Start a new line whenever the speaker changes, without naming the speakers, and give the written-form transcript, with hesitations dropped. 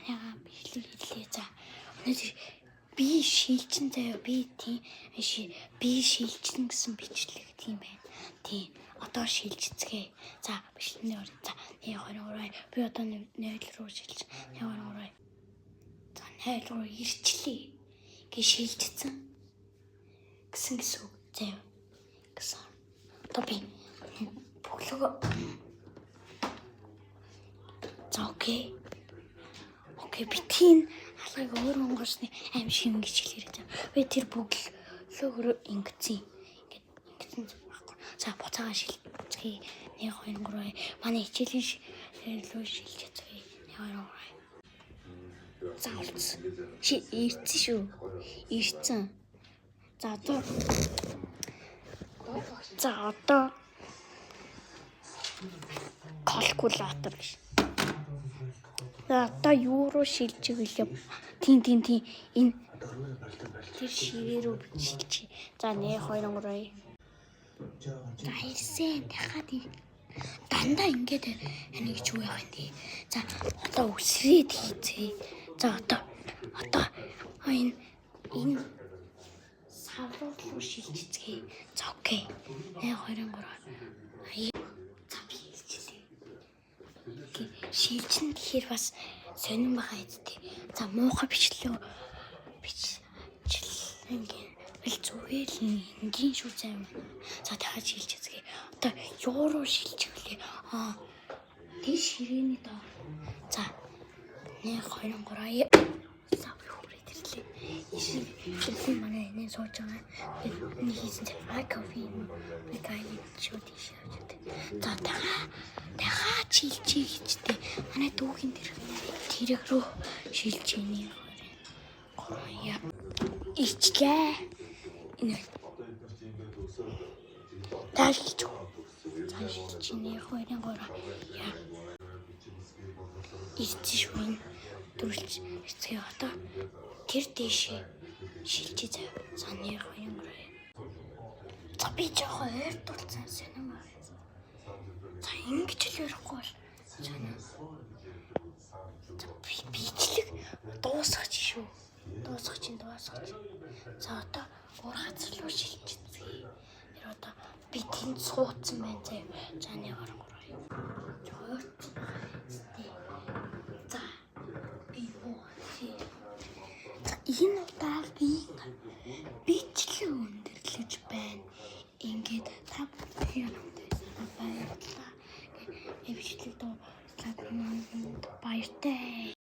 Таныгаа бичлэг хэллээ. За өнөөдөр би шилжин заяа би тийм би шилжин гэсэн бичлэг тийм байна. Тийм одоо шилжицгээ. За бичлэгний орой. За 1 2 3 би одоо 0 руу шилж 1 2 3. За 0 руу ирчлээ. Гэ шилжицэн гэсэн үг заяа. Гэсэн. Одоо би бүглөө. За окей. Окей би тийм алгыг өөр онгорсны аим шиг ингэж хэлээрэй. Би тэр бүглөөгөө ингэсэн. Ингэсэн байхгүй. За буцаага шилжчихье. 1 2 3. Манай хичээлийн лөө шилжчихье. 1 2 3. За олцсон. Ирсэн шүү. Ирсэн. За одоо калькулятор биш. За одоо юу руу шилжих вүлээ? Тийм. Энэ тэр ширээ рүү шилжиж. За 1 2 3. За ирсэн. Дахиад дандаа ингээд энийг ч юу яах юм бэ? За одоо үсрээд хийцээ. За одоо энэ савруу руу шилжицгээ. За окей. 1 2 3. За би хэлчихлээ. Шилжин гэхээр бас сонирн байгаа эцтэй. За муухай бичлэг ингээл зүгээр л ингийн шүү займ. За дахиад шилжицгээ. Одоо юу руу шилжих вүлээ? Тэр ширээний доо. За 1 2 3. За би хүрээд ирлээ. Ишин манай энэ сууж байгаа. Нэг хийсэн кофе шүү тийш явж байгаа. За дахиад шилжих гэжтэй. Манай дүүгийн тэрэг рүү шилжиж 1 2 3. Ичлээ. Энэ таашилж. За шилжиж 1 2 3. Ирсэн шүү. Дүрлж эцгээ одоо тэр дэшээ шилжиж заяа. За 1 2 3. За би жоохон ойртуулсан сонирм аа. За ингэж л ярихгүй бол. За бичлэг дуусгаж шүү. Дуусгаж. За одоо өөр газар руу шилжчихье. Тэр одоо би тэнд суудсан байна заяа. За 1 2 3. За би боо. За энэ удаа